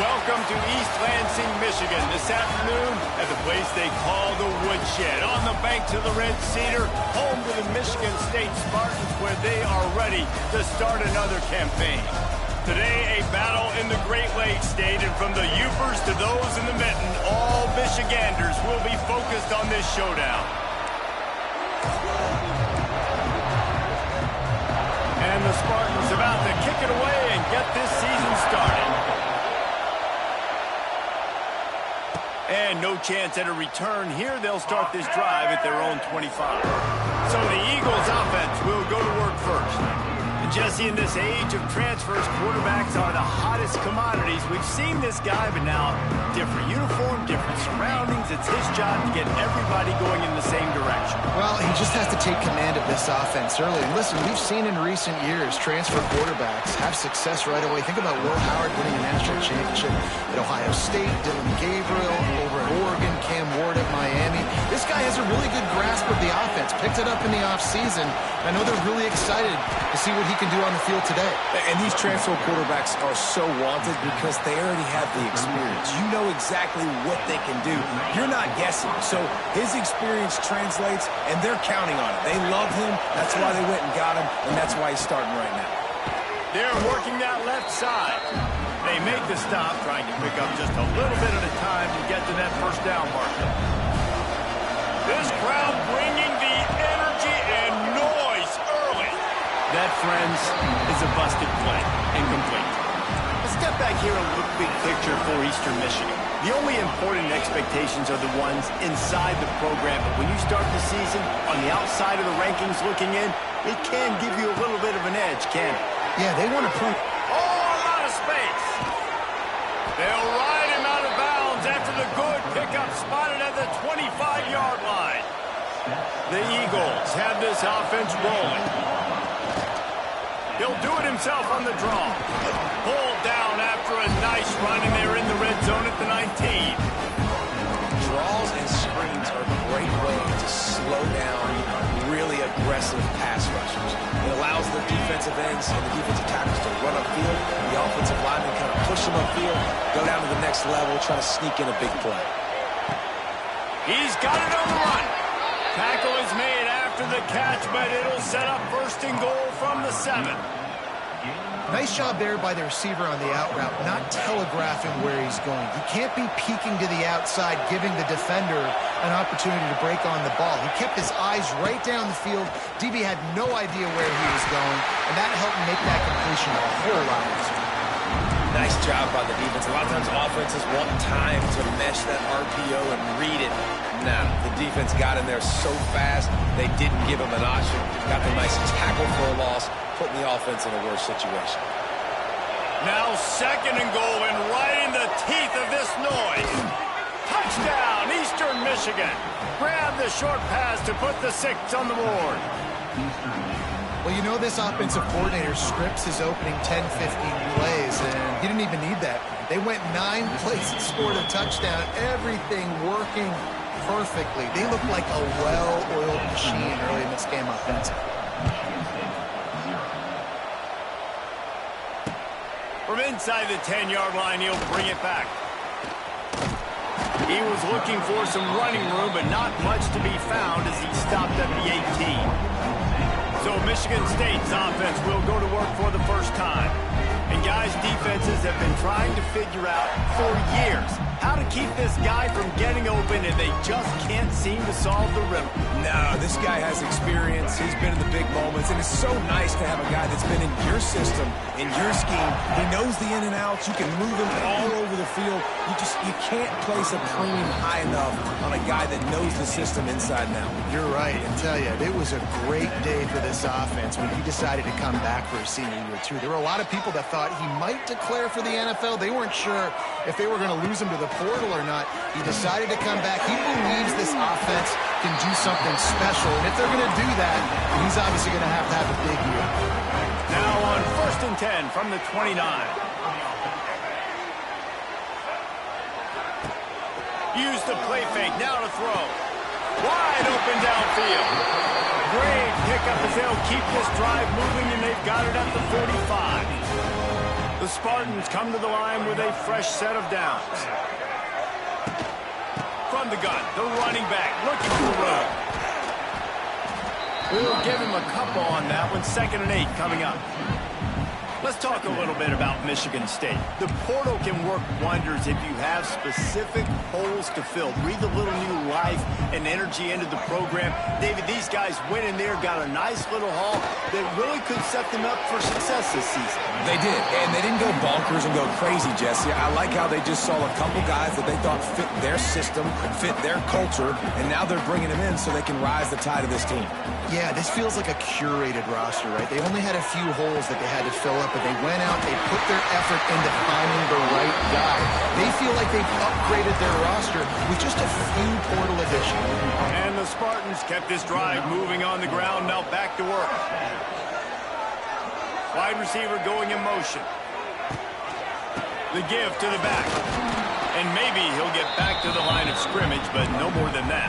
Welcome to East Lansing, Michigan this afternoon at the place they call the Woodshed, on the banks of the Red Cedar, home to the Michigan State Spartans, where they are ready to start another campaign. Today, a battle in the Great Lakes State, and from the Yoopers to those in the Mitten, all Michiganders will be focused on this showdown. And the Spartans about to kick it away and get this season started. And no chance at a return here. They'll start this drive at their own 25. So the Eagles offense will go to work first. And Jesse, in this age of transfers, quarterbacks are the hottest commodities. We've seen this guy, but now different uniform, different surroundings. It's his job to get everybody going in the same direction. Well, he just has to take command of this offense early. And listen, we've seen in recent years transfer quarterbacks have success right away. Think about Will Howard winning a national championship at Ohio State, Dylan Gabriel over at Oregon, Cam Ward at Miami. This guy has a really good grasp of the offense, picked it up in the offseason. I know they're really excited to see what he can do on the field today. And these transfer quarterbacks are so wanted because they already have the experience. You know exactly what they can do. You're not guessing. So his experience translates, and they're counting on it. They love him. That's why they went and got him, and that's why he's starting right now. They're working that left side. They make the stop, trying to pick up just a little bit at a time to get to that first down marker. This crowd bringing the energy and noise early. That, friends, is a busted play. Incomplete. Let's step back here and look big picture for Eastern Michigan. The only important expectations are the ones inside the program. But when you start the season on the outside of the rankings looking in, it can give you a little bit of an edge, can't it? Yeah, they want to prove. Oh, a lot of space. They'll ride him out of bounds after the good pickup spotted at the 25-yard line. The Eagles have this offense rolling. He'll do it himself on the draw. Pulled down after a nice run, and they're in the red zone at the 19. Draws and screens are a great way to slow down really aggressive pass rushers. It allows the defensive ends and the defensive tackles to run upfield. The offensive linemen kind of push them upfield, go down to the next level, try to sneak in a big play. He's got it on the run. Tackle is made after the catch, but it'll set up first and goal from the 7. Nice job there by the receiver on the out route, not telegraphing where he's going. He can't be peeking to the outside, giving the defender an opportunity to break on the ball. He kept his eyes right down the field. DB had no idea where he was going, and that helped make that completion a whole lot easier. Nice job by the defense. A lot of times offenses want time to mesh that RPO and read it. Now, the defense got in there so fast, they didn't give him an option. Got a nice tackle for a loss, putting the offense in a worse situation. Now second and goal, and right in the teeth of this noise. Touchdown, Eastern Michigan. Grab the short pass to put the 6 on the board. Well, you know this offensive coordinator scripts his opening 10, 15 plays, and he didn't even need that. They went 9 plays and scored a touchdown. Everything working perfectly. They look like a well-oiled machine early in this game offensively. From inside the 10-yard line, he'll bring it back. He was looking for some running room, but not much to be found as he stopped at the 18. So Michigan State's offense will go to work for the first time. And guys, defenses have been trying to figure out for years how to keep this guy from getting open, and they just can't seem to solve the riddle. No, this guy has experience. He's been in the big moments, and it's so nice to have a guy that's been in your system, in your scheme. He knows the in and outs. You can move him all over the field. You can't place a premium high enough on a guy that knows the system inside and out. You're right. I tell you, it was a great day for this offense when he decided to come back for his senior year, too. There were a lot of people that thought he might declare for the NFL. They weren't sure if they were going to lose him to the portal or not. He decided to come back. He believes this offense can do something special, and if they're going to do that, he's obviously going to have a big year. Now on 1st and 10 from the 29. Use the play fake, now to throw. Wide open downfield. Great pickup as they'll keep this drive moving, and they've got it at the 45. The Spartans come to the line with a fresh set of downs. From the gun, the running back looking for the road. We'll give him a couple on that one. 2nd and 8 coming up. Let's talk a little bit about Michigan State. The portal can work wonders if you have specific holes to fill. Breathe a little new life and energy into the program. David, these guys went in there, got a nice little haul that really could set them up for success this season. They did, and they didn't go bonkers and go crazy, Jesse. I like how they just saw a couple guys that they thought fit their system, fit their culture, and now they're bringing them in so they can rise the tide of this team. Yeah, this feels like a curated roster, right? They only had a few holes that they had to fill up, but they went out, they put their effort into finding the right guy. They feel like they've upgraded their roster with just a few portal additions. And the Spartans kept this drive moving on the ground, now back to work. Wide receiver going in motion. The give to the back. And maybe he'll get back to the line of scrimmage, but no more than that.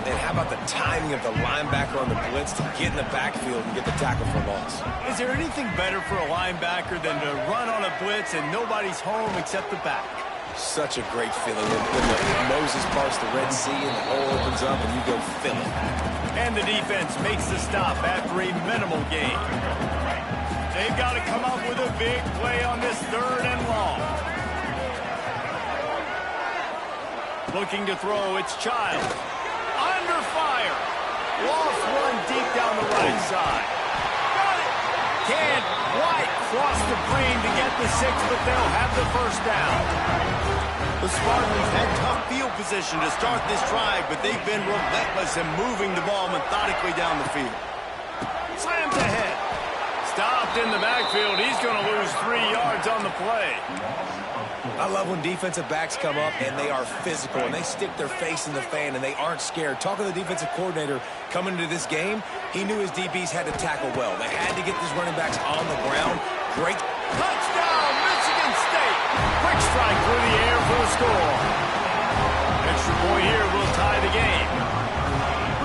And how about the timing of the linebacker on the blitz to get in the backfield and get the tackle for loss? Is there anything better for a linebacker than to run on a blitz and nobody's home except the back? Such a great feeling when Moses parts the Red Sea and the hole opens up and you go fill it. And the defense makes the stop after a minimal gain. They've got to come up with a big play on this 3rd and long. Looking to throw, it's Child. Under fire. Lost one deep down the right side. Got it. Can't quite cross the plane to get the 6, but they'll have the 1st down. The Spartans had tough field position to start this drive, but they've been relentless in moving the ball methodically down the field. Slams ahead. Stopped in the backfield. He's going to lose 3 yards on the play. I love when defensive backs come up and they are physical and they stick their face in the fan and they aren't scared. Talking to the defensive coordinator coming into this game, he knew his DBs had to tackle well. They had to get these running backs on the ground. Great. Touchdown, Michigan State. Quick strike through the air for the score. Extra point here will tie the game.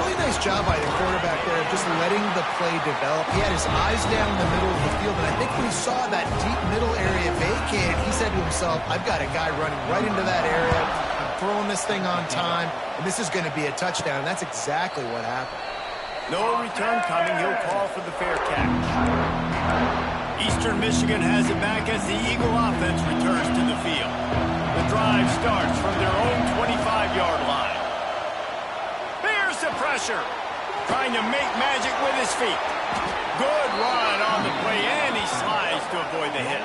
Really nice job by the quarterback there of just letting the play develop. He had his eyes down the middle of the field, and I think when he saw that deep middle area vacated, he said to himself, I've got a guy running right into that area. I'm throwing this thing on time, and this is going to be a touchdown. And that's exactly what happened. No return coming. He'll call for the fair catch. Eastern Michigan has it back as the Eagle offense returns to the field. The drive starts from their own 25-yard line. There's the pressure. Trying to make magic with his feet. Good run on the play, and he slides to avoid the hit.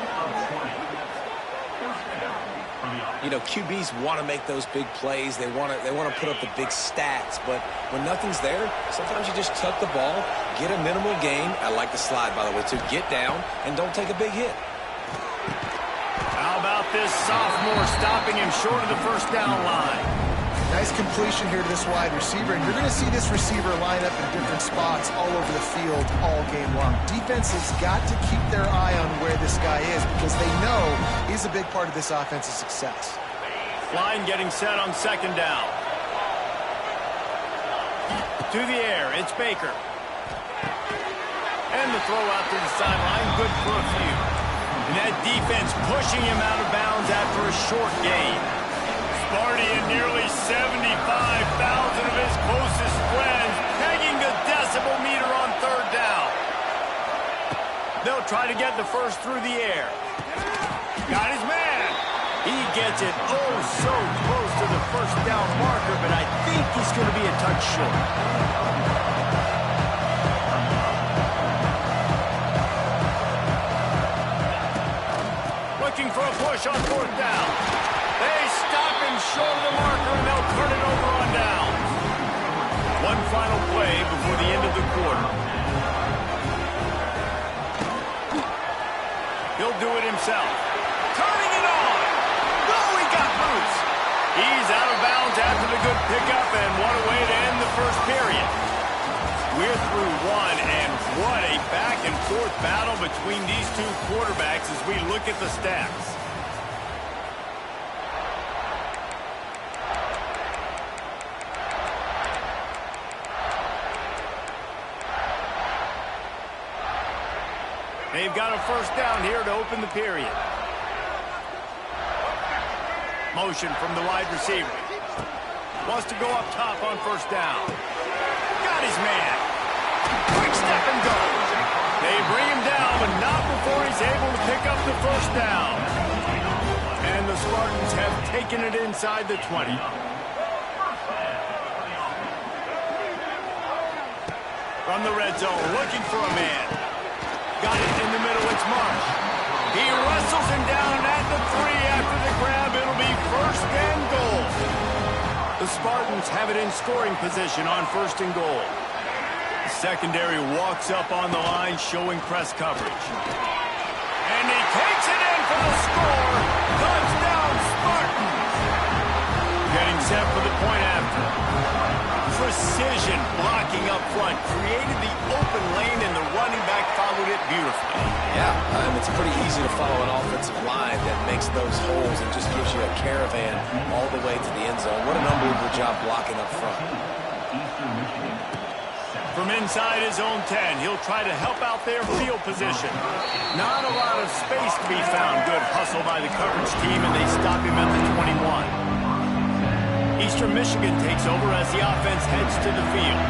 You know, QBs want to make those big plays. They want to put up the big stats. But when nothing's there, sometimes you just tuck the ball, get a minimal gain. I like the slide, by the way, to get down and don't take a big hit. How about this sophomore stopping him short of the 1st down line? Nice completion here to this wide receiver, and you're going to see this receiver line up in different spots all over the field all game long. Defense has got to keep their eye on where this guy is because they know he's a big part of this offense's success. Line getting set on 2nd down. To the air, it's Baker. And the throw out to the sideline, good for a few. And that defense pushing him out of bounds after a short gain. Sparty and nearly 75,000 of his closest friends pegging the decibel meter on 3rd down. They'll try to get the 1st through the air. Got his man. He gets it oh so close to the 1st down marker, but I think he's going to be a touch short. Looking for a push on 4th down. They stop him short of the marker, and they'll turn it over on downs. One final play before the end of the quarter. He'll do it himself. Turning it on. Oh, he got loose. He's out of bounds after the good pickup, and what a way to end the 1st period. We're through one, and what a back-and-forth battle between these two quarterbacks as we look at the stats. They've got a first down here to open the period. Motion from the wide receiver. Wants to go up top on first down. Got his man. Quick step and go. They bring him down, but not before he's able to pick up the first down. And the Spartans have taken it inside the 20. From the red zone, looking for a man. Got it in the middle, it's Marsh. He wrestles him down at the 3 after the grab. It'll be first and goal. The Spartans have it in scoring position on first and goal. The secondary walks up on the line, showing press coverage. And he takes it in for the score. Touchdown, Spartans. Getting set for the point after. Precision blocking up front. Created the open lane, and the running back followed it beautifully. Yeah, it's pretty easy to follow an offensive line that makes those holes and just gives you a caravan all the way to the end zone. What an unbelievable job blocking up front. From inside his own 10, he'll try to help out their field position. Not a lot of space to be found. Good hustle by the coverage team, and they stop him at the 21. Eastern Michigan takes over as the offense heads to the field.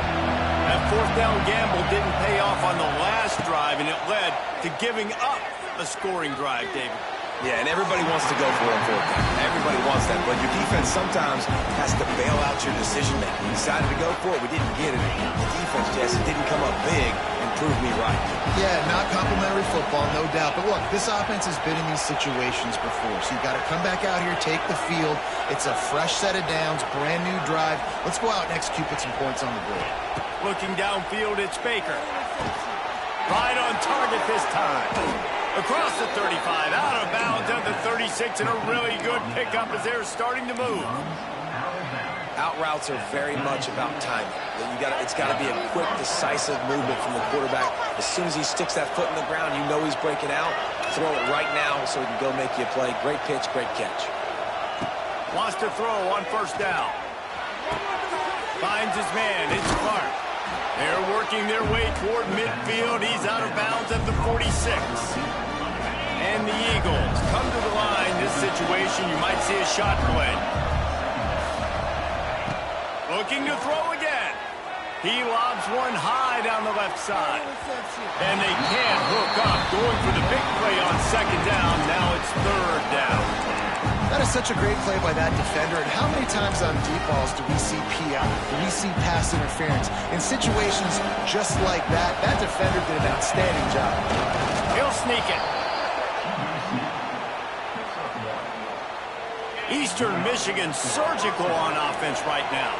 That fourth down gamble didn't pay off on the last drive, and it led to giving up a scoring drive, David. Yeah, and everybody wants to go for it on fourth down. Everybody wants that, but your defense sometimes has to bail out your decision-making. We decided to go for it. We didn't get it. The defense, Jesse, didn't come up big and prove me right. Yeah, not complimentary football, no doubt. But look, this offense has been in these situations before, so you've got to come back out here, take the field. It's a fresh set of downs, brand new drive. Let's go out and execute, put some points on the board. Looking downfield, it's Baker. Right on target this time. Across the 35, out of bounds at the 36, and a really good pickup as they're starting to move. Out routes are very much about timing. It's got to be a quick, decisive movement from the quarterback. As soon as he sticks that foot in the ground, you know he's breaking out. Throw it right now so he can go make you a play. Great pitch, great catch. Wants to throw on first down. Finds his man. It's Clark. They're working their way toward midfield. He's out of bounds at the 46. And the Eagles come to the line. This situation, you might see a shot play. Looking to throw again. He lobs one high down the left side. And they can't hook up. Going for the big play on second down. Now it's third down. That is such a great play by that defender. And how many times on deep balls do we see PI? Do we see pass interference? In situations just like that, that defender did an outstanding job. He'll sneak it. Eastern Michigan surgical on offense right now.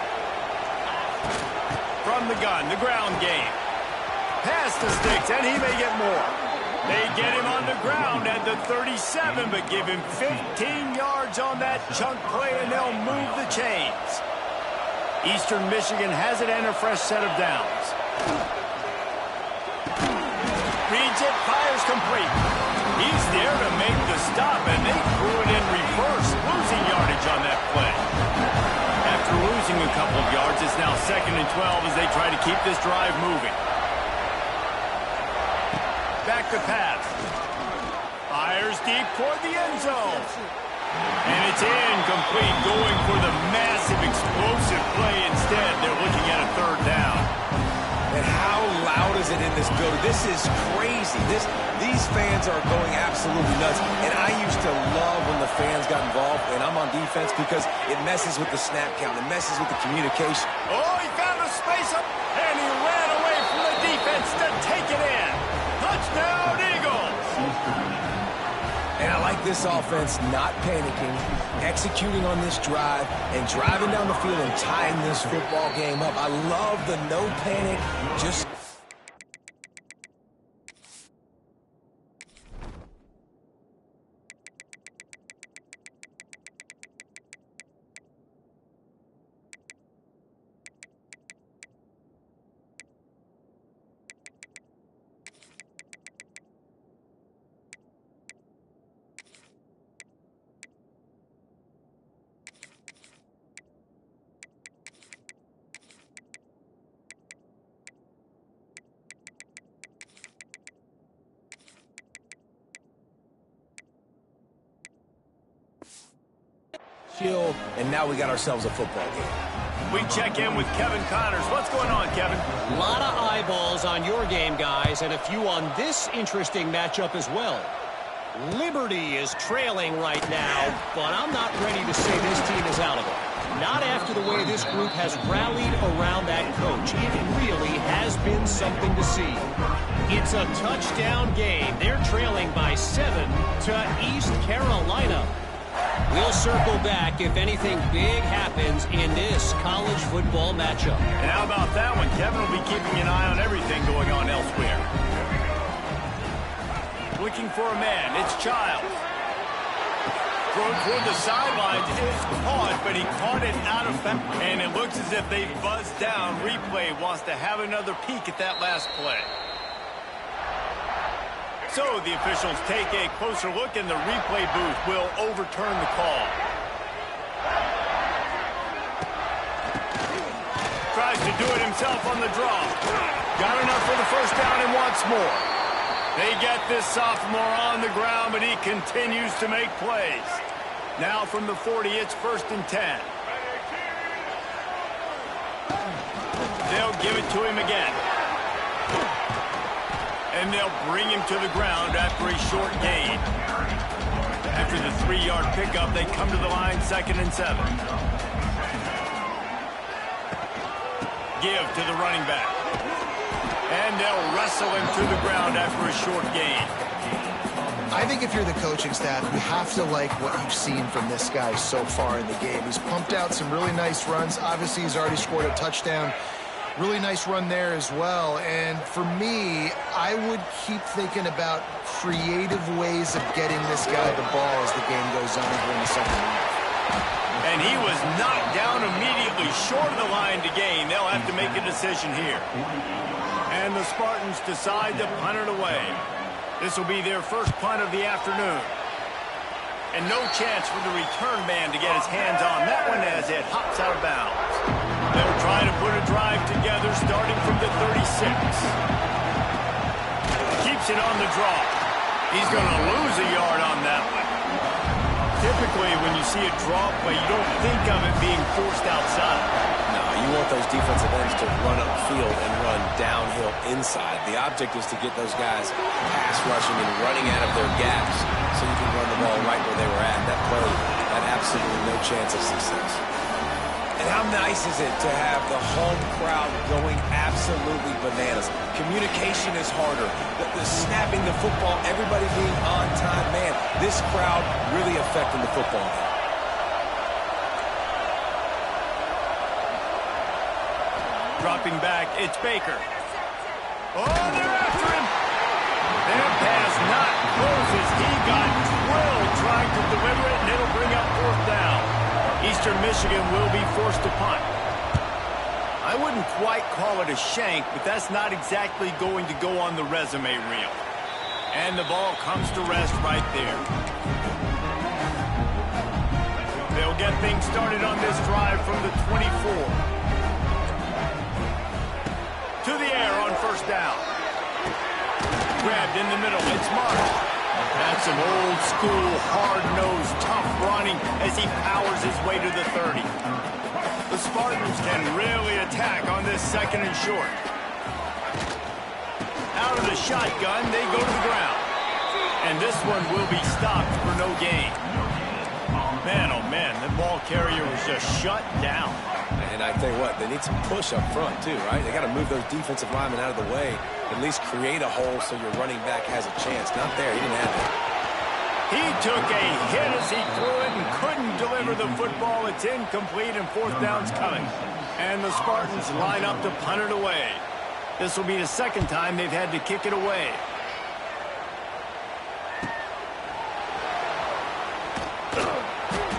From the gun, the ground game. Pass the sticks, and he may get more. They get him on the ground at the 37, but give him 15 yards on that chunk play, and they'll move the chains. Eastern Michigan has it and a fresh set of downs. Reads it, fires complete. He's there to make the stop, and they threw it in reverse, losing yardage on that play. After losing a couple of yards, it's now 2nd and 12 as they try to keep this drive moving. Back to pass. Fires deep toward the end zone. And it's incomplete, going for the massive explosive play instead. They're looking at a third down. And how loud is it in this building? This is crazy. These fans are going absolutely nuts. And I used to love when the fans got involved, and I'm on defense because it messes with the snap count. It messes with the communication. Oh, he found a space up, and he ran away from the defense to take it in. Touchdown, Eagles! And I like this offense not panicking, executing on this drive, and driving down the field and tying this football game up. I love the no panic, just... chill, and now we got ourselves a football game. We check in with Kevin Connors. What's going on, Kevin? A lot of eyeballs on your game, guys, and a few on this interesting matchup as well. Liberty is trailing right now, but I'm not ready to say this team is out of it. Not after the way this group has rallied around that coach. It really has been something to see. It's a touchdown game. They're trailing by 7 to East Carolina. We'll circle back if anything big happens in this college football matchup. And how about that one? Kevin will be keeping an eye on everything going on elsewhere. Looking for a man. It's Childs. Throw toward the sidelines is caught, but he caught it out of bounds. And it looks as if they buzzed down. Replay wants to have another peek at that last play. So the officials take a closer look, and the replay booth will overturn the call. Tries to do it himself on the draw. Got enough for the first down and wants more. They get this sophomore on the ground, but he continues to make plays. Now from the 40, it's 1st and 10. They'll give it to him again. And they'll bring him to the ground after a short gain. After the 3-yard pickup, they come to the line 2nd and 7. Give to the running back. And they'll wrestle him to the ground after a short gain. I think if you're the coaching staff, you have to like what you've seen from this guy so far in the game. He's pumped out some really nice runs. Obviously, he's already scored a touchdown. Really nice run there as well. And for me, I would keep thinking about creative ways of getting this guy the ball as the game goes on here in the second half. And he was knocked down immediately short of the line to gain. They'll have to make a decision here. And the Spartans decide to punt it away. This will be their first punt of the afternoon. And no chance for the return man to get his hands on that one as it hops out of bounds. They'll try to put a drive together starting from the 36. Keeps it on the draw. He's going to lose a yard on that one. Typically, when you see a draw play, you don't think of it being forced outside. No, you want those defensive ends to run upfield and run downhill inside. The object is to get those guys pass rushing and running out of their gaps so you can run the ball right where they were at. That play had absolutely no chance of success. And how nice is it to have the home crowd going absolutely bananas? Communication is harder. The snapping the football, everybody being on time. Man, this crowd really affecting the football game. Dropping back, it's Baker. Oh, they're after him. Their pass not closes. He got drilled trying to deliver it, and it'll bring up 4th down. Eastern Michigan will be forced to punt. I wouldn't quite call it a shank, but that's not exactly going to go on the resume reel. And the ball comes to rest right there. They'll get things started on this drive from the 24. To the air on 1st down. Grabbed in the middle, it's Marsh. That's some old-school, hard-nosed, tough running as he powers his way to the 30. The Spartans can really attack on this 2nd and short. Out of the shotgun, they go to the ground. And this one will be stopped for no gain. Man, oh man, the ball carrier was just shut down. And I tell you what, they need some push up front too, right? They got to move those defensive linemen out of the way. At least create a hole so your running back has a chance. Not there. He didn't have it. He took a hit as he threw it and couldn't deliver the football. It's incomplete and 4th down's coming. And the Spartans line up to punt it away. This will be the 2nd time they've had to kick it away.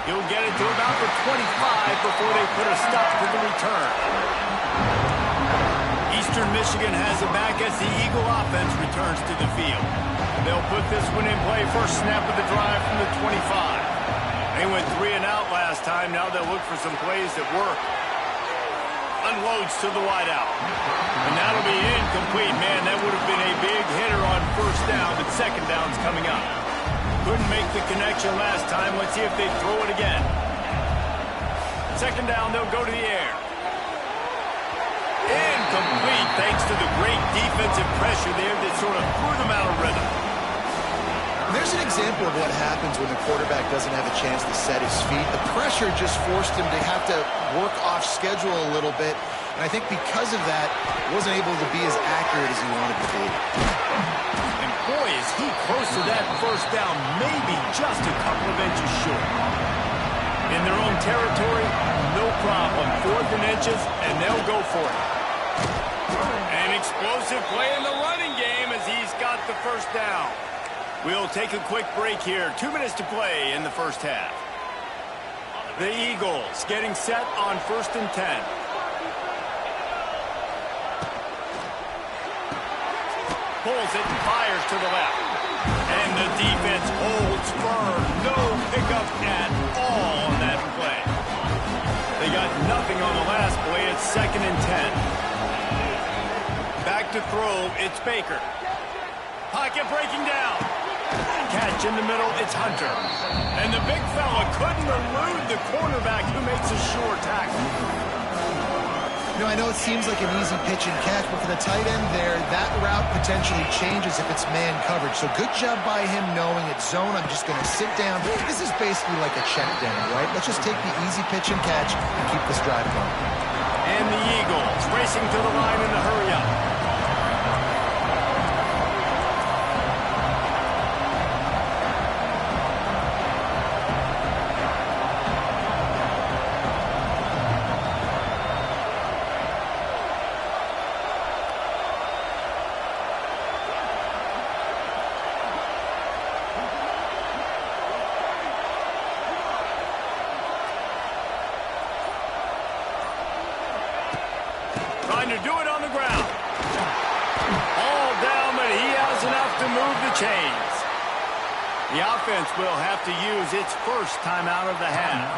He'll get it to about the 25 before they put a stop to the return. Eastern Michigan has it back as the Eagle offense returns to the field. They'll put this one in play. First snap of the drive from the 25. They went 3 and out last time. Now they'll look for some plays that work. Unloads to the wideout. And that'll be incomplete. Man, that would have been a big hitter on 1st down, but 2nd down's coming up. Couldn't make the connection last time. Let's see if they throw it again. second down, they'll go to the air. Incomplete thanks to the great defensive pressure there that sort of threw them out of rhythm. There's an example of what happens when the quarterback doesn't have a chance to set his feet. The pressure just forced him to have to work off schedule a little bit. And I think because of that, wasn't able to be as accurate as he wanted to be. And boy, is he close to that first down, maybe just a couple of inches short. In their own territory, no problem. 4th and inches, and they'll go for it. An explosive play in the running game as he's got the first down. We'll take a quick break here. 2 minutes to play in the first half. The Eagles getting set on 1st and 10. Pulls it and fires to the left. And the defense holds firm. No pickup at all on that play. They got nothing on the last play. It's 2nd and 10. Back to throw. It's Baker. Pocket breaking down. Catch in the middle. It's Hunter. And the big fella couldn't elude the cornerback who makes a sure tackle. You know, I know it seems like an easy pitch and catch, but for the tight end there, that route potentially changes if it's man coverage. So good job by him knowing it's zone. I'm just going to sit down. This is basically like a check down, right? Let's just take the easy pitch and catch and keep this drive going. And the Eagles racing to the line in the hurry up. Trying to do it on the ground. All down, but he has enough to move the chains. The offense will have to use its first timeout of the half.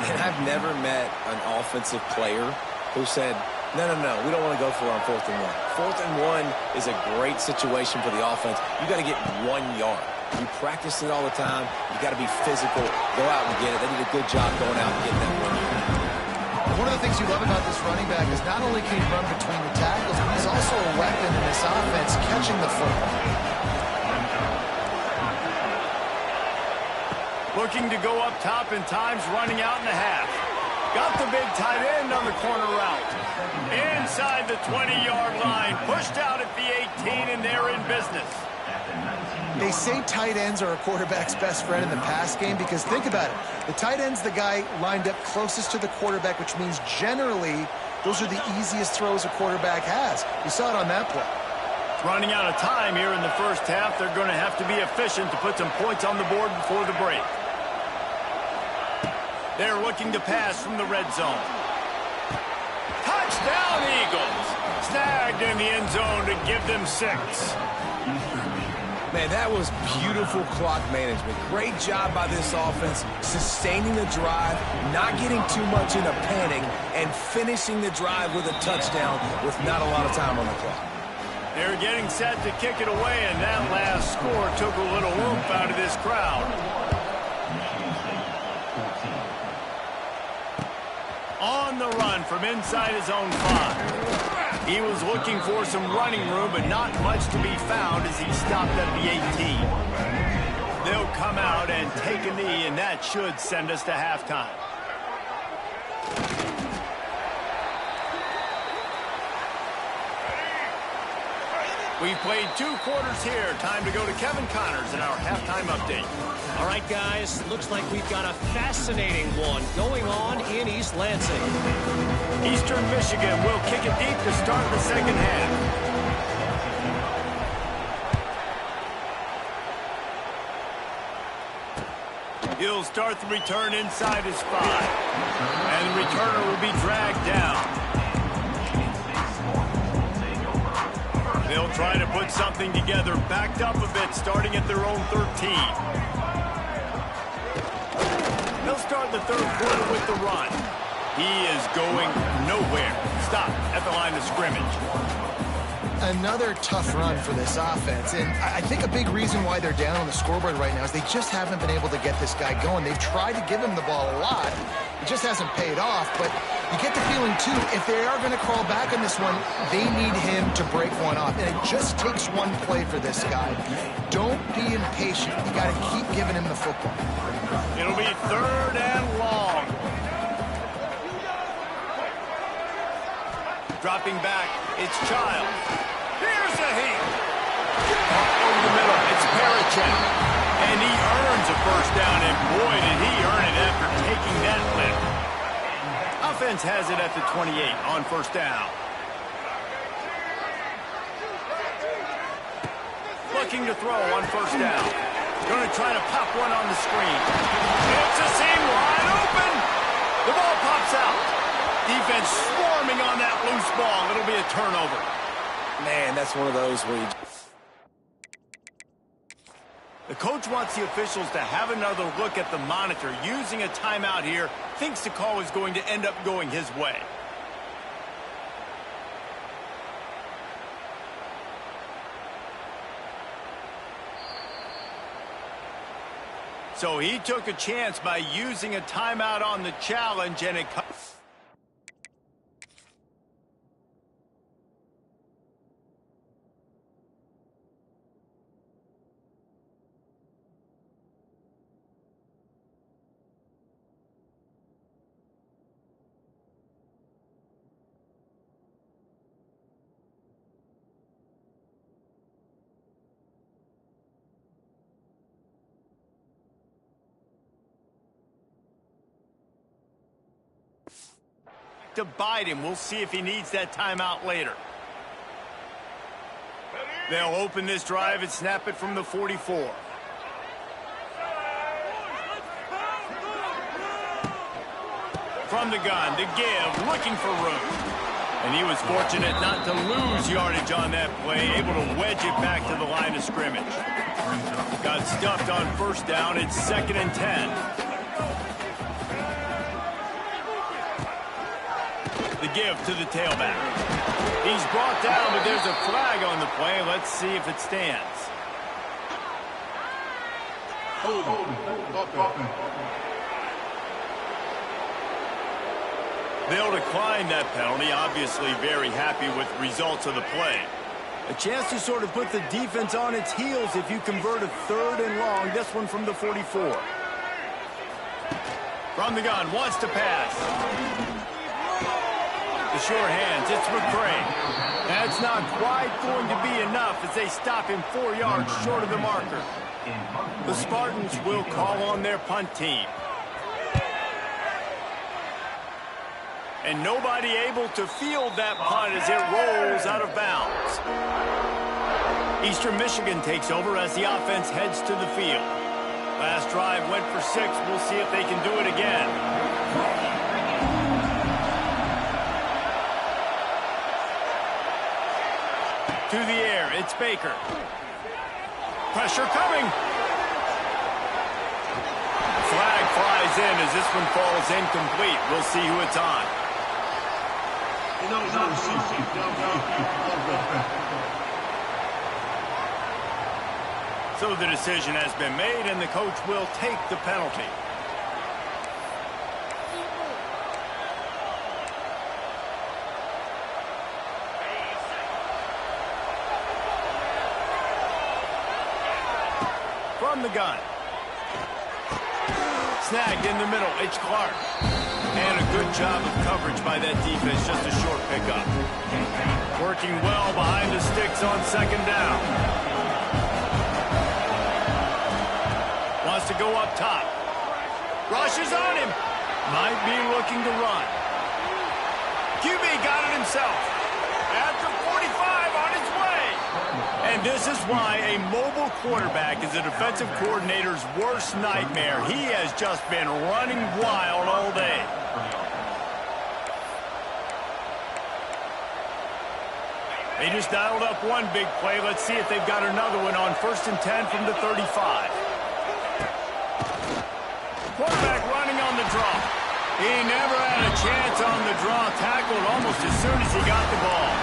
And I've never met an offensive player who said, no, we don't want to go for it on 4th and 1. 4th and 1 is a great situation for the offense. You got to get 1 yard. You practice it all the time. You got to be physical. Go out and get it. They did a good job going out and getting that 1 yard. One of the things you love about this running back is not only can he run between the tackles, but he's also a weapon in this offense, catching the football. Looking to go up top and time's running out in the half. Got the big tight end on the corner route. Inside the 20-yard line. Pushed out at the 18, and they're in business. They say tight ends are a quarterback's best friend in the pass game because think about it. The tight end's the guy lined up closest to the quarterback, which means generally those are the easiest throws a quarterback has. You saw it on that play. Running out of time here in the first half. They're going to have to be efficient to put some points on the board before the break. They're looking to pass from the red zone. Touchdown, Eagles. Snagged in the end zone to give them 6. Man, that was beautiful clock management. Great job by this offense, sustaining the drive, not getting too much in a panic, and finishing the drive with a touchdown with not a lot of time on the clock. They're getting set to kick it away, and that last score took a little oomph out of this crowd. On the run from inside his own 5. He was looking for some running room, but not much to be found as he stopped at the 18. They'll come out and take a knee, and that should send us to halftime. We've played 2 quarters here. Time to go to Kevin Connors in our halftime update. All right, guys, looks like we've got a fascinating one going on in East Lansing. Eastern Michigan will kick it deep to start the second half. He'll start the return inside his 5. And the returner will be dragged down. They'll try to put something together, backed up a bit, starting at their own 13. They'll start the third quarter with the run. He is going nowhere. Stop at the line of scrimmage. Another tough run for this offense, and I think a big reason why they're down on the scoreboard right now is they just haven't been able to get this guy going. They've tried to give him the ball a lot, It just hasn't paid off, but you get the feeling, too, if they are going to crawl back on this one, they need him to break one off. And it just takes one play for this guy. Don't be impatient. You got to keep giving him the football. It'll be 3rd and long. Dropping back, it's Childs. Here's a heat. Over the middle, it's Parachek. And he earns a first down, and boy, did he earn it after taking that lift. Offense has it at the 28 on first down. Looking to throw on first down. Going to try to pop one on the screen. It's a seam wide open. The ball pops out. Defense swarming on that loose ball. It'll be a turnover. Man, that's one of those where you... The coach wants the officials to have another look at the monitor. Using a timeout here, thinks the call is going to end up going his way. So he took a chance by using a timeout on the challenge, and it comes. To bite him. We'll see if he needs that timeout later. They'll open this drive and snap it from the 44. From the gun to give, looking for room. And he was fortunate not to lose yardage on that play, able to wedge it back to the line of scrimmage. Got stuffed on first down. It's 2nd and 10. The give to the tailback. He's brought down, but there's a flag on the play. Let's see if it stands. They'll decline that penalty. Obviously very happy with the results of the play. A chance to sort of put the defense on its heels if you convert a 3rd and long. This one from the 44. From the gun, wants to pass. The sure hands, it's McCray. That's not quite going to be enough as they stop him 4 yards short of the marker. The Spartans will call on their punt team. And nobody able to field that punt as it rolls out of bounds. Eastern Michigan takes over as the offense heads to the field. Last drive went for 6. We'll see if they can do it again. To the air, it's Baker. Pressure coming. Flag flies in as this one falls incomplete. We'll see who it's on. So the decision has been made, and the coach will take the penalty. From the gun. Snagged in the middle, it's Clark. And a good job of coverage by that defense, just a short pickup. Working well behind the sticks on 2nd down. Wants to go up top. Rushes on him. Might be looking to run. QB got it himself. At the 45 on his way. And this is why a mobile quarterback is a defensive coordinator's worst nightmare. He has just been running wild all day. They just dialed up one big play. Let's see if they've got another one on 1st and 10 from the 35. Quarterback running on the draw. He never had a chance on the draw. Tackled almost as soon as he got the ball.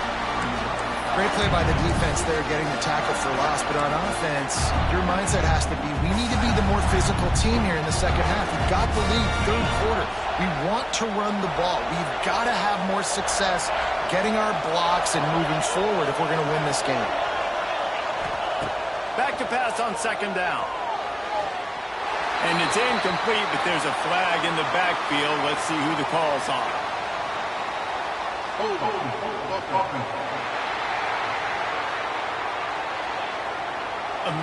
Great play by the defense there, getting the tackle for loss. But on offense, your mindset has to be, we need to be the more physical team here in the second half. We've got the lead, third quarter. We want to run the ball. We've got to have more success getting our blocks and moving forward if we're going to win this game. Back to pass on second down. And it's incomplete, but there's a flag in the backfield. Let's see who the call's on.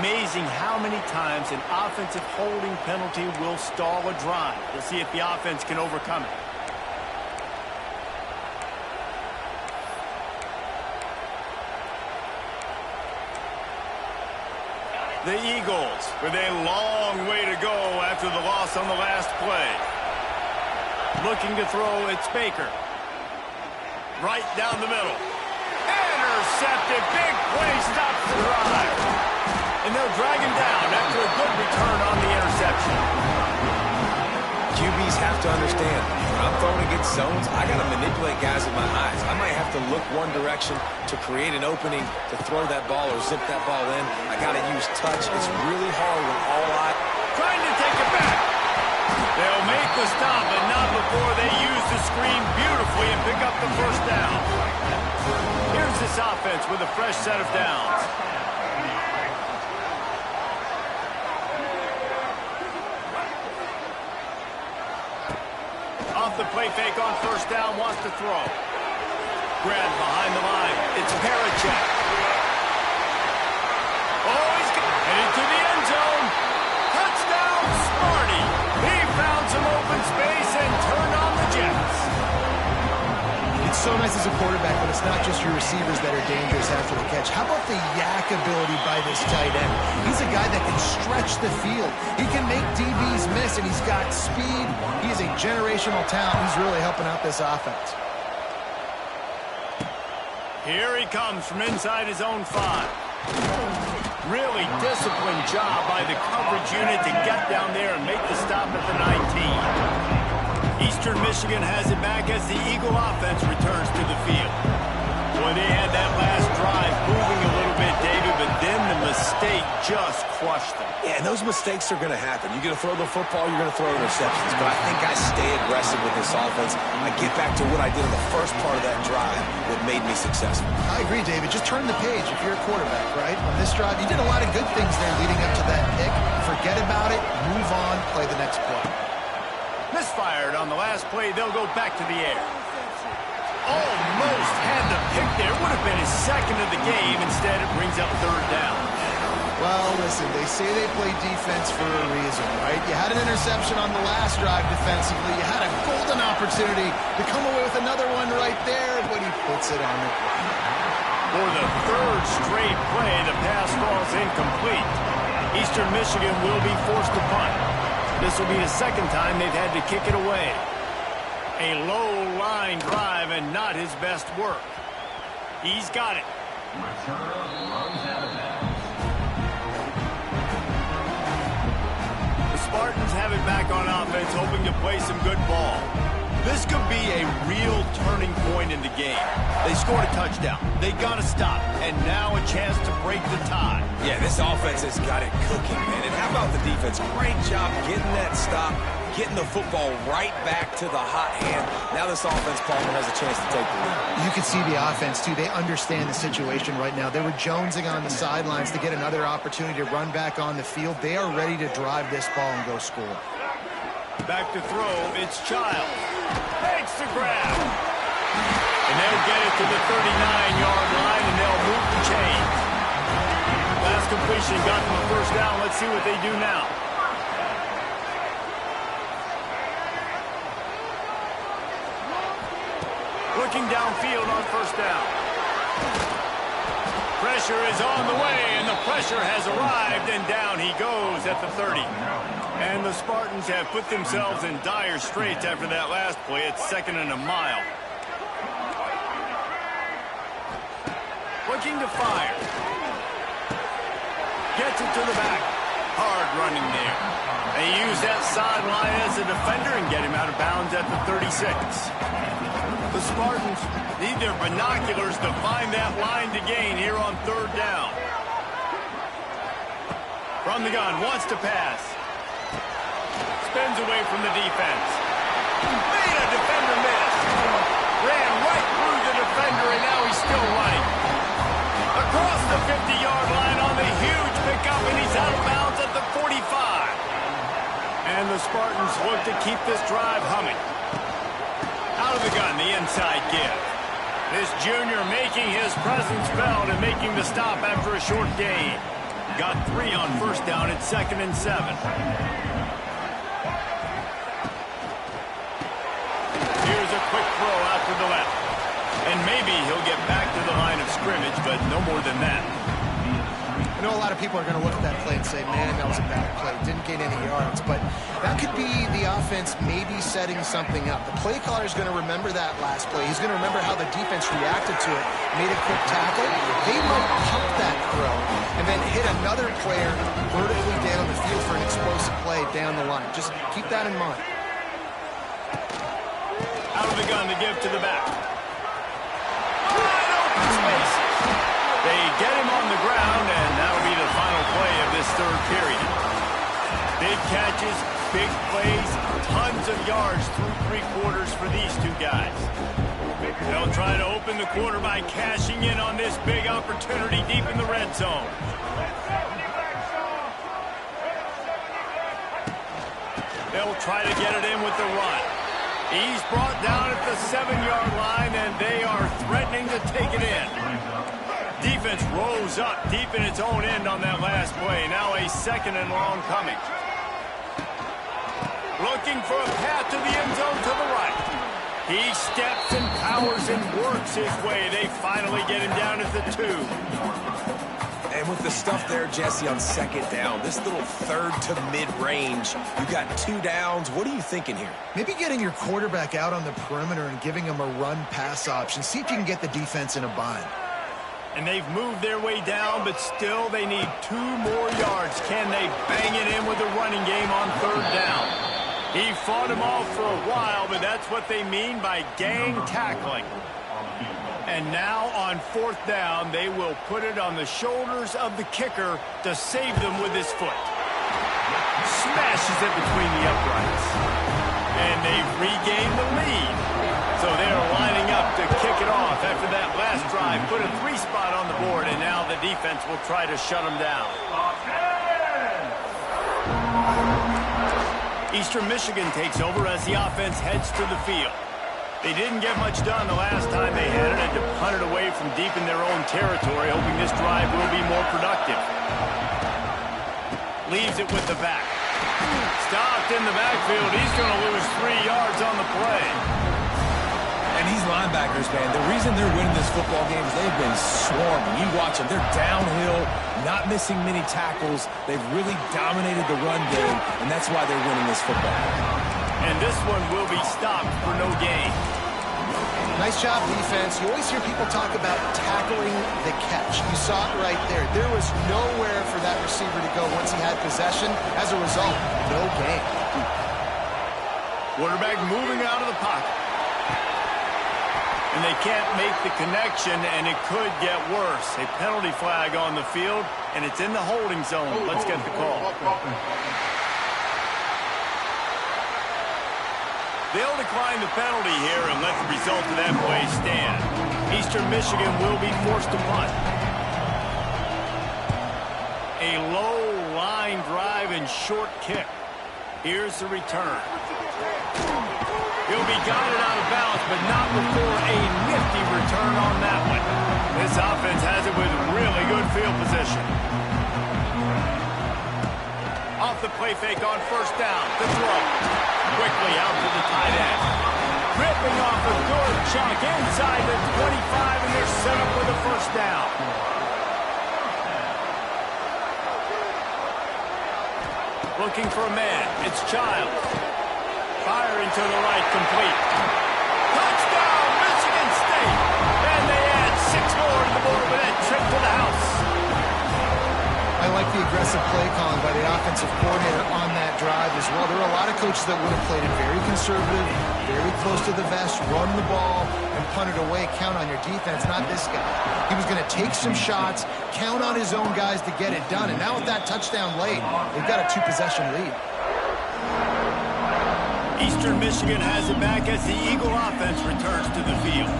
Amazing how many times an offensive holding penalty will stall a drive. We'll see if the offense can overcome it. The Eagles with a long way to go after the loss on the last play. Looking to throw, it's Baker. Right down the middle. Intercepted. Big play, stops the drive. And they'll drag him down after a good return on the interception. QBs have to understand, when I'm throwing against zones, I got to manipulate guys with my eyes. I might have to look one direction to create an opening to throw that ball or zip that ball in. I got to use touch. It's really hard when all trying to take it back. They'll make the stop, but not before they use the screen beautifully and pick up the first down. Here's this offense with a fresh set of downs. Off the play fake on first down, wants to throw. Grabbed behind the line. It's Parachek. Oh, he's headed to the end zone. Touchdown, Smarty. He found some open space and turned on the Jets. It's so nice as a quarterback, but it's not just your receivers that are dangerous after the catch. How about the yak ability by this tight end? He's a guy that can stretch the field. He can make DBs miss, and he's got speed. He's a generational talent. He's really helping out this offense. Here he comes from inside his own 5. Really disciplined job by the coverage unit to get down there and make the stop at the 19. Eastern Michigan has it back as the Eagle offense returns to the field. Boy, they had that last drive moving a little bit, David, but then the mistake just crushed them. Yeah, and those mistakes are going to happen. You're going to throw the football, you're going to throw interceptions. But I think I stay aggressive with this offense. I get back to what I did in the first part of that drive that made me successful. I agree, David. Just turn the page if you're a quarterback, right? On this drive, you did a lot of good things there leading up to that pick. Forget about it, move on, play the next play. Misfired on the last play. They'll go back to the air. Almost had the pick there. Would have been his second of the game. Instead, it brings up third down. Well, listen, they say they play defense for a reason, right? You had an interception on the last drive defensively. You had a golden opportunity to come away with another one right there, but he puts it on the ground. For the third straight play, the pass falls incomplete. Eastern Michigan will be forced to punt. This will be the second time they've had to kick it away. A low-line drive and not his best work. He's got it. The Spartans have it back on offense, hoping to play some good ball. This could be a real turning point in the game. They scored a touchdown. They got to stop. And now a chance to break the tie. Yeah, this offense has got it cooking, man. And how about the defense? Great job getting that stop, getting the football right back to the hot hand. Now this offense, Palmer, has a chance to take the lead. You can see the offense, too. They understand the situation right now. They were jonesing on the sidelines to get another opportunity to run back on the field. They are ready to drive this ball and go score. Back to throw, it's Child. Makes the grab. And they'll get it to the 39-yard line, and they'll move the chains. Last completion got them a first down. Let's see what they do now. Looking downfield on first down. Pressure is on the way, and the pressure has arrived, and down he goes at the 30. And the Spartans have put themselves in dire straits after that last play. It's 2nd and a mile. Looking to fire. Gets it to the back. Hard running there. They use that sideline as a defender and get him out of bounds at the 36. The Spartans need their binoculars to find that line to gain here on third down. From the gun, wants to pass. Spins away from the defense. Made a defender miss. Ran right through the defender, and now he's still running. Across the 50-yard line on the huge pickup, and he's out of bounds at the 45. And the Spartans look to keep this drive humming. Out of the gun, the inside give. This junior making his presence felt and making the stop after a short gain. Got 3 on first down at 2nd and 7. Here's a quick throw out to the left. And maybe he'll get back to the line of scrimmage, but no more than that. I know a lot of people are going to look at that play and say, man, that was a bad play. Didn't gain any yards. But that could be the offense maybe setting something up. The play caller is going to remember that last play. He's going to remember how the defense reacted to it, made a quick tackle. They might pump that throw and then hit another player vertically down the field for an explosive play down the line. Just keep that in mind. Out of the gun to give to the back. Wide open space. They get him on the ground, and that'll be the final play of this third period. Big catches, big plays, tons of yards through 3 quarters for these two guys. They'll try to open the quarter by cashing in on this big opportunity deep in the red zone. They'll try to get it in with the run. He's brought down at the 7-yard line, and they are threatening to take it in. Defense rose up deep in its own end on that last play. Now a 2nd and long coming. Looking for a path to the end zone to the right. He steps and powers and works his way. They finally get him down at the 2. And with the stuff there, Jesse, on 2nd down, this little 3rd to mid-range, you got 2 downs. What are you thinking here? Maybe getting your quarterback out on the perimeter and giving him a run-pass option. See if you can get the defense in a bind. And they've moved their way down, but still they need 2 more yards. Can they bang it in with a running game on 3rd down? He fought him off for a while, but that's what they mean by gang tackling. And now on 4th down, they will put it on the shoulders of the kicker to save them with his foot. Smashes it between the uprights. And they've regained the lead. So they're lining up to kick it off after that last drive. Put a 3 spot on the board, and now the defense will try to shut them down. Eastern Michigan takes over as the offense heads to the field. They didn't get much done the last time they had it, and to punt it away from deep in their own territory, hoping this drive will be more productive. Leaves it with the back. Stopped in the backfield. He's going to lose 3 yards on the play. And these linebackers, man, the reason they're winning this football game is they've been swarming. You watch them. They're downhill, not missing many tackles. They've really dominated the run game, and that's why they're winning this football game. And this one will be stopped for no gain. Nice job, defense. You always hear people talk about tackling the catch. You saw it right there. There was nowhere for that receiver to go once he had possession. As a result, no gain. Quarterback moving out of the pocket. And they can't make the connection, and it could get worse. A penalty flag on the field, and it's in the holding zone. Let's get the call. They'll decline the penalty here and let the result of that play stand. Eastern Michigan will be forced to punt. A low line drive and short kick. Here's the return. He'll be guided out of bounds, but not before a nifty return on that one. This offense has it with really good field position. Off the play fake on 1st down. The throw. Quickly out to the tight end. Ripping off a good chunk inside the 25, and they're set up with a 1st down. Looking for a man. It's Childs. Firing to the right, complete. Touchdown, Michigan State! And they add 6 more to the board with that trip to the house. I like the aggressive play calling by the offensive coordinator on that drive. As as well. There are a lot of coaches that would have played it very conservative, very close to the vest, run the ball, and punt it away. Count on your defense, not this guy. He was going to take some shots, count on his own guys to get it done. And now with that touchdown late, they've got a 2-possession lead. Eastern Michigan has it back as the Eagle offense returns to the field.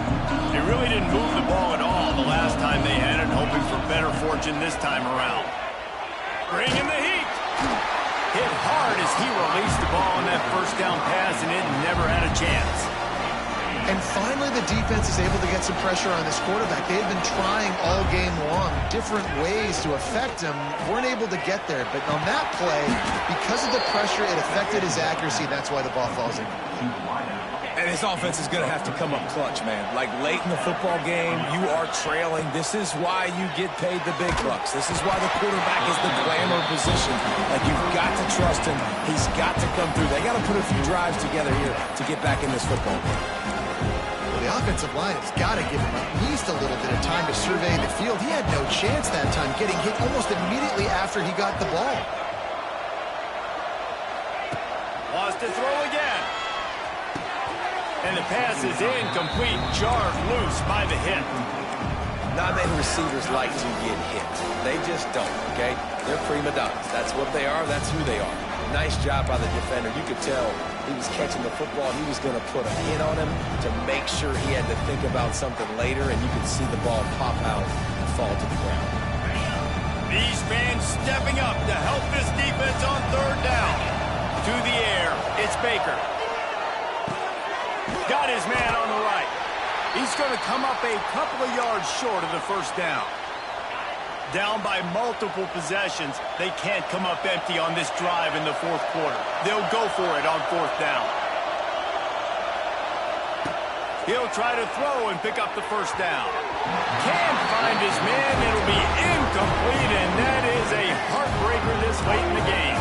They really didn't move the ball at all the last time they had it, hoping for better fortune this time around. Bringing the heat. Hit hard as he released the ball on that first down pass, and it never had a chance. And finally, the defense is able to get some pressure on this quarterback. They've been trying all game long different ways to affect him. Weren't able to get there. But on that play, because of the pressure, it affected his accuracy. That's why the ball falls in. And this offense is going to have to come up clutch, man. Like late in the football game, you are trailing. This is why you get paid the big bucks. This is why the quarterback is the glamour position. Like, you've got to trust him. He's got to come through. They got to put a few drives together here to get back in this football game. Well, the offensive line has got to give him at least a little bit of time to survey the field. He had no chance that time, getting hit almost immediately after he got the ball. Wants to throw again. And the pass is incomplete, jarred loose by the hit. Not many receivers like to get hit. They just don't, okay? They're prima donnas. That's what they are. That's who they are. Nice job by the defender. You could tell he was catching the football. He was going to put a hit on him to make sure he had to think about something later, and you could see the ball pop out and fall to the ground. These fans stepping up to help this defense on third down. To the air, it's Baker. Got his man on the right. He's going to come up a couple of yards short of the first down. Down by multiple possessions, they can't come up empty on this drive in the fourth quarter. They'll go for it on fourth down. He'll try to throw and pick up the first down. Can't find his man. It'll be incomplete, and that is a heartbreaker this late in the game.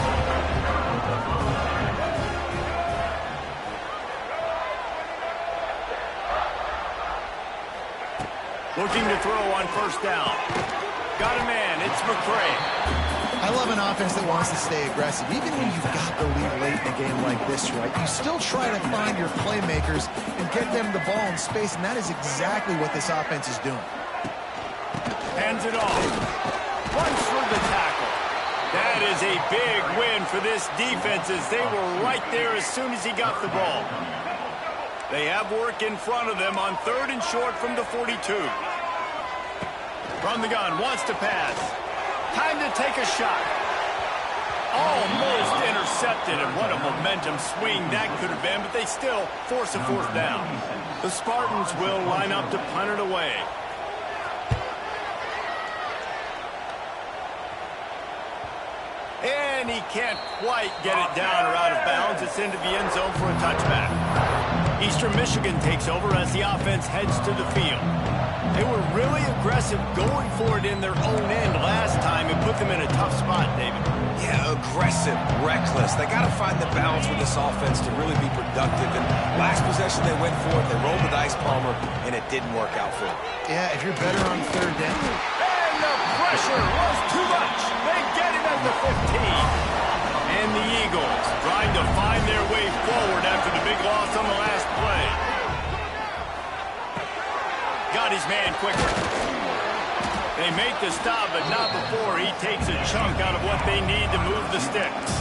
Looking to throw on first down. Got a man. It's McCray. I love an offense that wants to stay aggressive. Even when you've got the lead late in a game like this, right, you still try to find your playmakers and get them the ball in space, and that is exactly what this offense is doing. Hands it off. Runs for the tackle. That is a big win for this defense as they were right there as soon as he got the ball. They have work in front of them on third and short from the 42. From the gun, wants to pass. Time to take a shot. Almost intercepted, and what a momentum swing that could have been, but they still force a fourth down. The Spartans will line up to punt it away. And he can't quite get it down or out of bounds. It's into the end zone for a touchback. Eastern Michigan takes over as the offense heads to the field. They were really aggressive going for it in their own end last time and put them in a tough spot, David. Yeah, aggressive, reckless. They got to find the balance with this offense to really be productive. And last possession, they went for it. They rolled the dice, Palmer, and it didn't work out for them. Yeah, if you're better on third down. And the pressure was too much. They get him at the 15. And the Eagles trying to find their way forward after the big loss on the last play. Got his man quicker. They make the stop, but not before he takes a chunk out of what they need to move the sticks.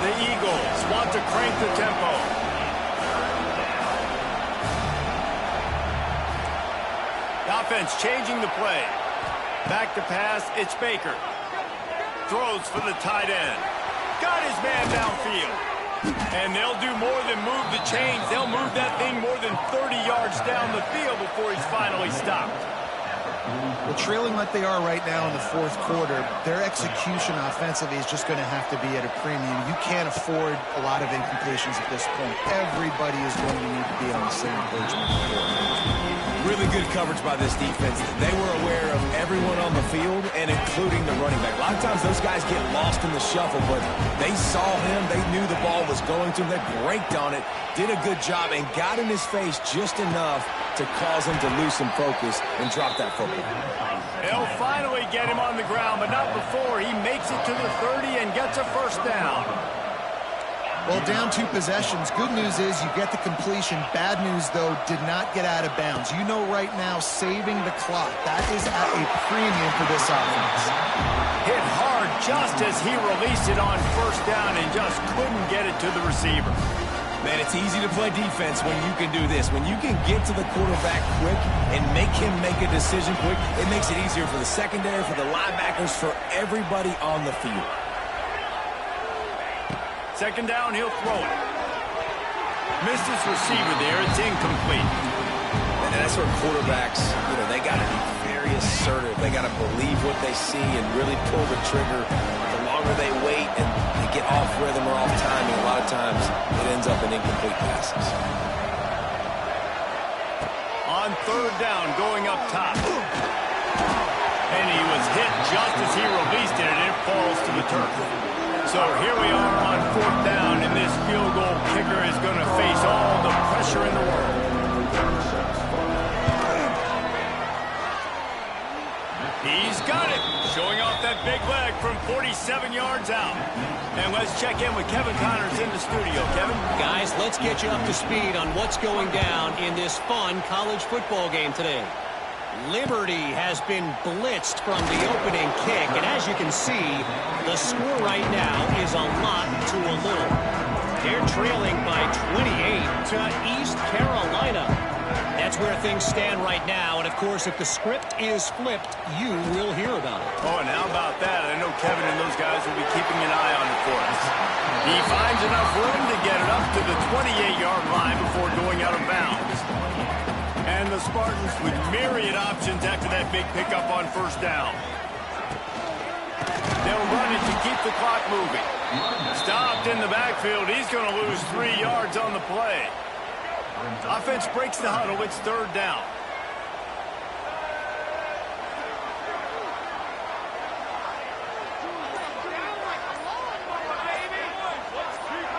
The Eagles want to crank the tempo. The offense changing the play. Back to pass, it's Baker. Throws for the tight end. Got his man downfield. And they'll do more than move the chains. They'll move that thing more than 30 yards down the field before he's finally stopped. Well, trailing like they are right now in the fourth quarter, their execution offensively is just going to have to be at a premium. You can't afford a lot of incompletions at this point. Everybody is going to need to be on the same page with the floor. Really good coverage by this defense. They were aware of everyone on the field, and including the running back. A lot of times those guys get lost in the shuffle, but they saw him. They knew the ball was going to him. They braked on it, did a good job, and got in his face just enough to cause him to lose some focus and drop that football. They'll finally get him on the ground, but not before he makes it to the 30 and gets a first down. Well, down 2 possessions. Good news is you get the completion. Bad news, though, did not get out of bounds. You know right now, saving the clock. That is at a premium for this offense. Hit hard just as he released it on first down and just couldn't get it to the receiver. Man, it's easy to play defense when you can do this. When you can get to the quarterback quick and make him make a decision quick, it makes it easier for the secondary, for the linebackers, for everybody on the field. Second down, he'll throw it. Missed his receiver there. It's incomplete. And that's where quarterbacks, they got to be very assertive. They got to believe what they see and really pull the trigger. The longer they wait and they get off rhythm or off timing, a lot of times it ends up in incomplete passes. On third down, going up top. And he was hit just as he released it, and it falls to the turf. So here we are on fourth down, and this field goal kicker is going to face all the pressure in the world. He's got it, showing off that big leg from 47 yards out. And let's check in with Kevin Connors in the studio. Kevin? Guys, let's get you up to speed on what's going down in this fun college football game today. Liberty has been blitzed from the opening kick, and as you can see, the score right now is a lot to a little. They're trailing by 28 to East Carolina. That's where things stand right now, and of course, if the script is flipped, you will hear about it. Oh, and how about that? I know Kevin and those guys will be keeping an eye on it for us. He finds enough room to get it up to the 28-yard line before going out of bounds. And the Spartans with myriad options after that big pickup on first down. They'll run it to keep the clock moving. Stopped in the backfield. He's going to lose 3 yards on the play. Offense breaks the huddle. It's third down.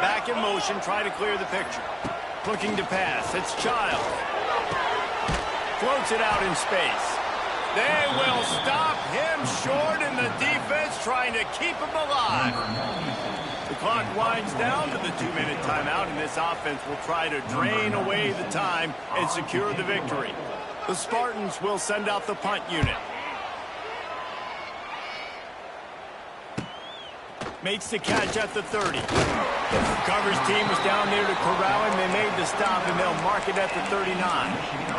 Back in motion. Try to clear the picture. Looking to pass. It's Childs. Floats it out in space. They will stop him short, and the defense trying to keep him alive. The clock winds down to the 2-minute timeout, and this offense will try to drain away the time and secure the victory. The Spartans will send out the punt unit. Makes the catch at the 30. The coverage team was down there to corral him. They made the stop, and they'll mark it at the 39.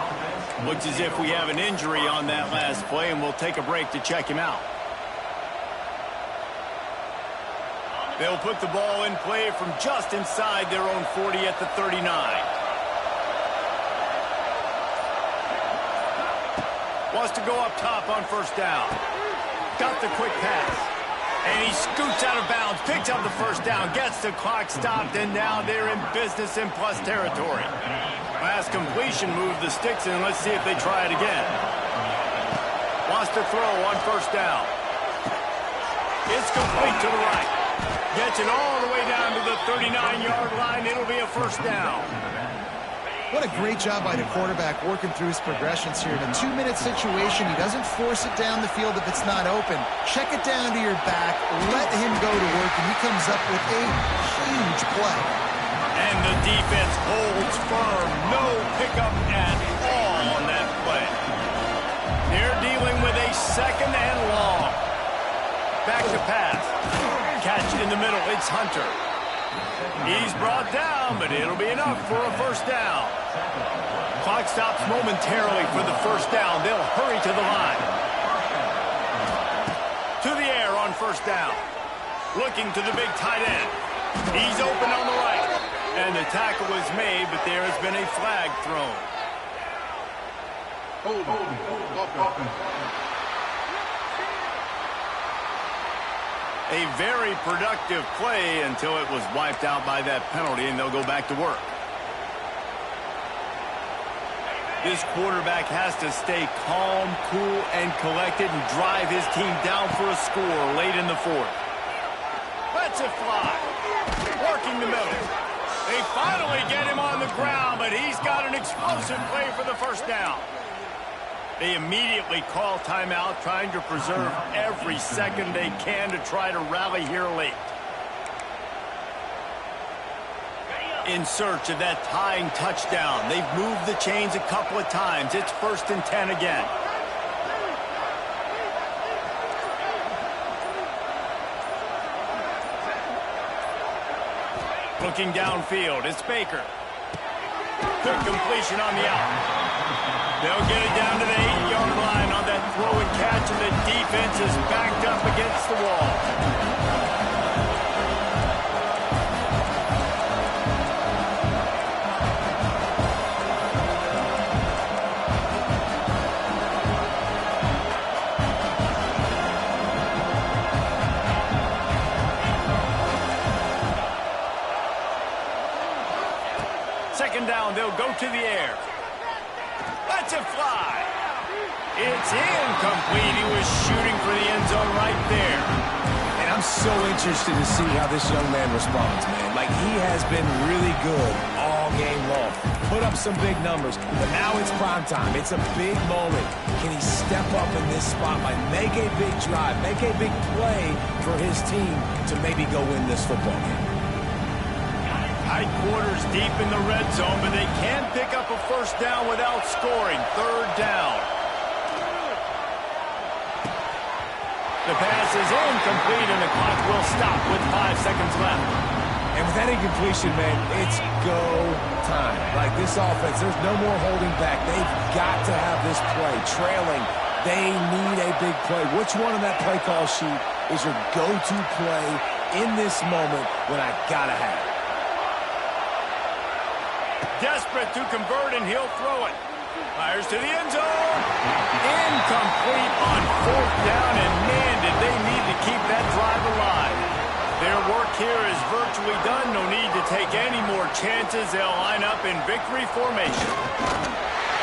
Looks as if we have an injury on that last play, and we'll take a break to check him out. They'll put the ball in play from just inside their own 40 at the 39. Wants to go up top on first down. Got the quick pass. And he scoots out of bounds, picks up the first down, gets the clock stopped, and now they're in business in plus territory. Last completion moved the sticks in. Let's see if they try it again. Wants to throw on first down. It's complete to the right. Gets it all the way down to the 39-yard line. It'll be a first down. What a great job by the quarterback working through his progressions here. In a 2-minute situation, he doesn't force it down the field if it's not open. Check it down to your back, let him go to work, and he comes up with a huge play. And the defense holds firm. No pickup at all on that play. They're dealing with a second and long. Back to pass. Catch in the middle. It's Hunter. He's brought down, but it'll be enough for a first down. Clock stops momentarily for the first down. They'll hurry to the line. To the air on first down. Looking to the big tight end. He's open on the right. And the tackle is made, but there has been a flag thrown. A very productive play until it was wiped out by that penalty, and they'll go back to work. This quarterback has to stay calm, cool, and collected and drive his team down for a score late in the fourth. Lets it fly. Working the middle. They finally get him on the ground, but he's got an explosive play for the first down. They immediately call timeout, trying to preserve every second they can to try to rally here late. in search of that tying touchdown. They've moved the chains a couple of times. It's 1st and 10 again. Looking downfield, it's Baker. Good completion on the out. They'll get it down to the 8-yard line on that throw and catch, and the defense is backed up against the wall. Second down, they'll go to the air. Let's it fly. It's incomplete. He was shooting for the end zone right there. And I'm so interested to see how this young man responds, man. Like, he has been really good all game long. Put up some big numbers, but now it's prime time. It's a big moment. Can he step up in this spotlight, make a big drive, make a big play for his team to maybe go win this football game? Tight quarters deep in the red zone, but they can't pick up a first down without scoring. 3rd down. The pass is incomplete, and the clock will stop with 5 seconds left. And with that incompletion, man, it's go time. Like, this offense, there's no more holding back. They've got to have this play. Trailing, they need a big play. Which one on that play call sheet is your go-to play in this moment when I gotta have it? Desperate to convert, and he'll throw it. Fires to the end zone. Incomplete on 4th down, and man, did they need to keep that drive alive. Their work here is virtually done. No need to take any more chances. They'll line up in victory formation.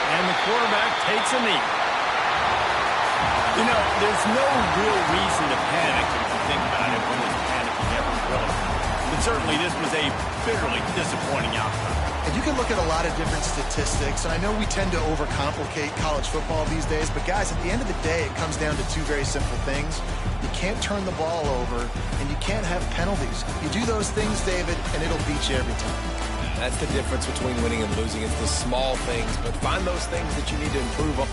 And the quarterback takes a knee. You know, there's no real reason to panic if you think about it when this panic is ever relevant. But certainly this was a bitterly disappointing outcome. And you can look at a lot of different statistics, and I know we tend to overcomplicate college football these days, but guys, at the end of the day, it comes down to 2 very simple things. You can't turn the ball over, and you can't have penalties. You do those things, David, and it'll beat you every time. That's the difference between winning and losing. It's the small things, but find those things that you need to improve on.